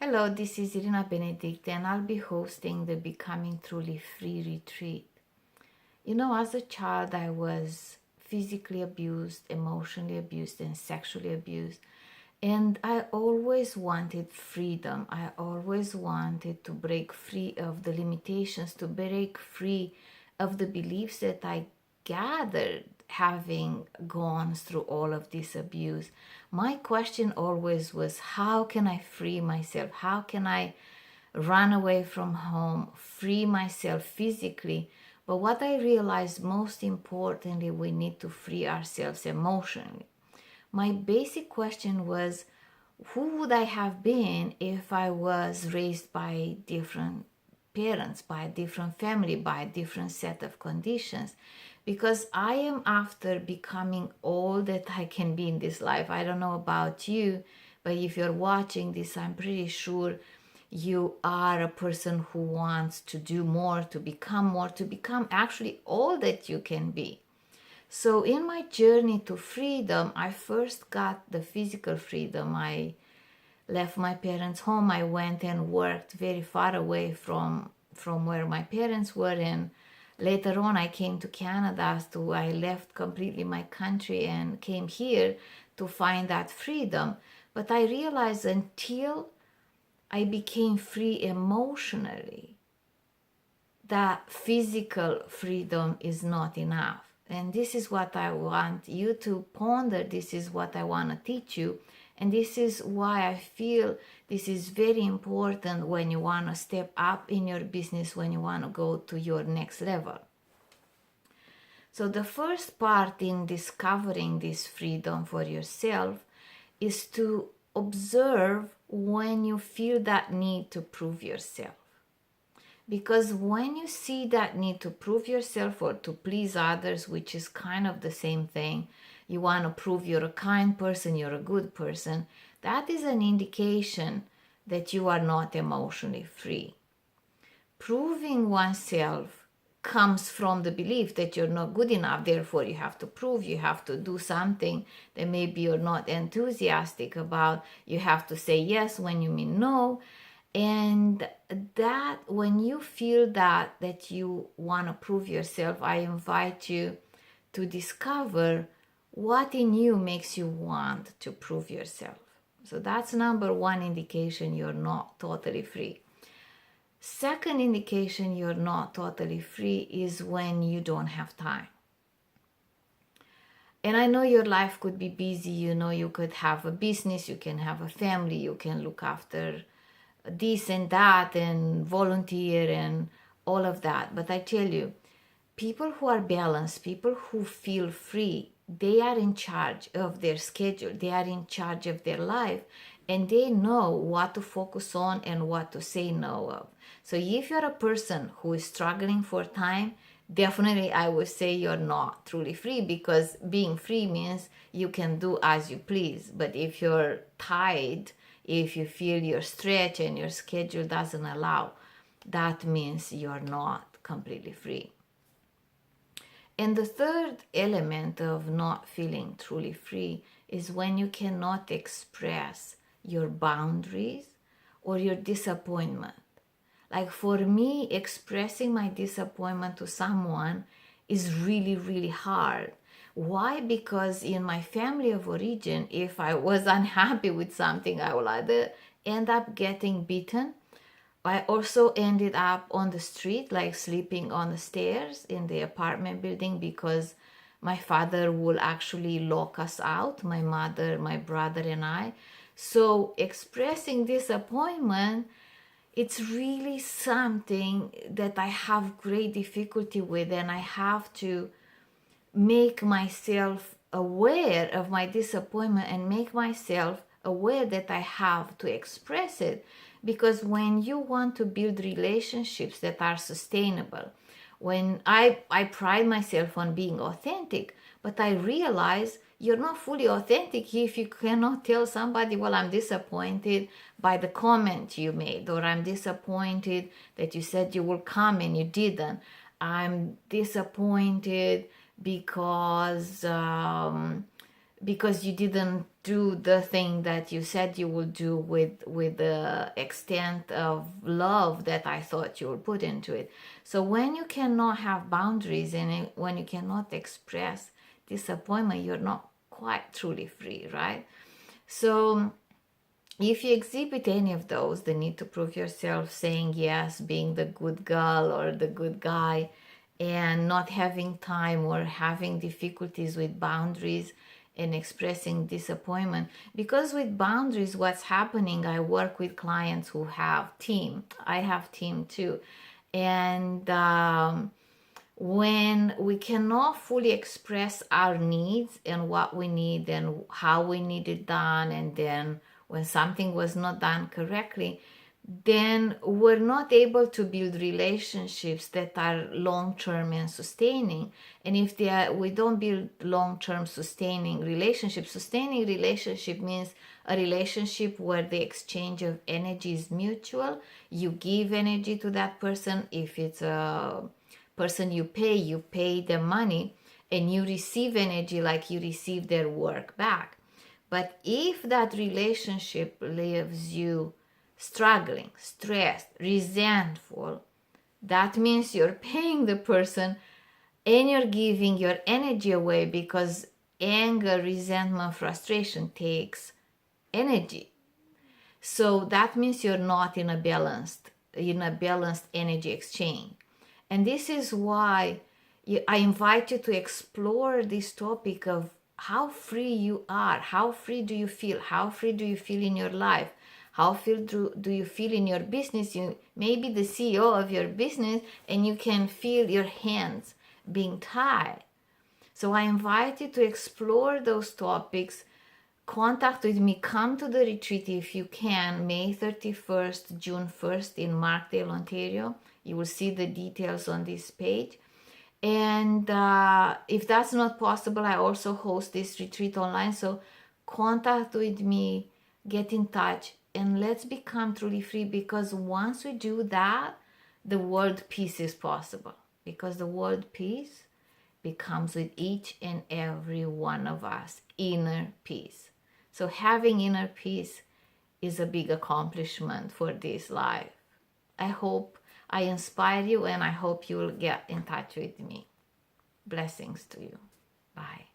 Hello, this is Irina Benedict, and I'll be hosting the Becoming Truly Free retreat. As a child, I was physically abused, emotionally abused, and sexually abused. And I always wanted freedom. I always wanted to break free of the limitations, to break free of the beliefs that I gathered having gone through all of this abuse. My question always was, how can I free myself? How can I run away from home, free myself physically? But what I realized, most importantly, we need to free ourselves emotionally. My basic question was, who would I have been if I was raised by different parents, by a different family, by a different set of conditions? Because I am after becoming all that I can be in this life. I don't know about you, but if you're watching this, I'm pretty sure you are a person who wants to do more, to become actually all that you can be. So in my journey to freedom, I first got the physical freedom. I left my parents' home. I went and worked very far away from where my parents were, and later on I came to Canada. So I left completely my country and came here to find that freedom. But I realized until I became free emotionally, that physical freedom is not enough. And this is what I want you to ponder. This is what I want to teach you. And this is why I feel this is very important when you want to step up in your business, when you want to go to your next level. So the first part in discovering this freedom for yourself is to observe when you feel that need to prove yourself. Because when you see that need to prove yourself or to please others, which is kind of the same thing, you want to prove you're a kind person, you're a good person, that is an indication that you are not emotionally free. Proving oneself comes from the belief that you're not good enough, therefore you have to prove, you have to do something that maybe you're not enthusiastic about, you have to say yes when you mean no. And that when you feel that you want to prove yourself, I invite you to discover what in you makes you want to prove yourself. So that's number one indication you're not totally free. Second indication you're not totally free is when you don't have time. And I know your life could be busy, you could have a business, you can have a family, you can look after this and that and volunteer and all of that. But I tell you, people who are balanced, people who feel free, they are in charge of their schedule, they are in charge of their life, and they know what to focus on and what to say no of. So if you're a person who is struggling for time, definitely I would say you're not truly free, because being free means you can do as you please. But if you're tied, if you feel you're stretched and your schedule doesn't allow, that means you're not completely free. And the third element of not feeling truly free is when you cannot express your boundaries or your disappointment. Like for me, expressing my disappointment to someone is really, really hard. Why? Because in my family of origin, if I was unhappy with something, I would either end up getting beaten. I also ended up on the street, like sleeping on the stairs in the apartment building, because my father would actually lock us out, my mother, my brother, and I. So expressing disappointment, it's really something that I have great difficulty with, and I have to make myself aware of my disappointment and make myself aware that I have to express it. Because when you want to build relationships that are sustainable, when I pride myself on being authentic, but I realize you're not fully authentic if you cannot tell somebody, well, I'm disappointed by the comment you made, or I'm disappointed that you said you will come and you didn't. I'm disappointed because because you didn't do the thing that you said you would do with the extent of love that I thought you would put into it. So when you cannot have boundaries and when you cannot express disappointment, you're not quite truly free, right? So if you exhibit any of those, the need to prove yourself, saying yes, being the good girl or the good guy, and not having time or having difficulties with boundaries and expressing disappointment, because with boundaries, what's happening, I work with clients who have team. I have team too. And when we cannot fully express our needs and what we need and how we need it done, and then when something was not done correctly, then we're not able to build relationships that are long-term and sustaining. And if we don't build long-term sustaining relationship means a relationship where the exchange of energy is mutual. You give energy to that person. If it's a person you pay them money, and you receive energy like you receive their work back. But if that relationship leaves you struggling, stressed, resentful, that means you're paying the person and you're giving your energy away, because anger, resentment, frustration takes energy. So that means you're not in a balanced energy exchange. And this is why I invite you to explore this topic of how free you are. How free do you feel? How free do you feel in your life? How do you feel in your business? You may be the CEO of your business and you can feel your hands being tied. So I invite you to explore those topics. Contact with me. Come to the retreat if you can, May 31st, June 1st in Markdale, Ontario. You will see the details on this page. And if that's not possible, I also host this retreat online. So contact with me, get in touch, and let's become truly free, because once we do that, the world peace is possible, because the world peace becomes with each and every one of us, inner peace. So having inner peace is a big accomplishment for this life. I hope I inspire you, and I hope you will get in touch with me. Blessings to you. Bye.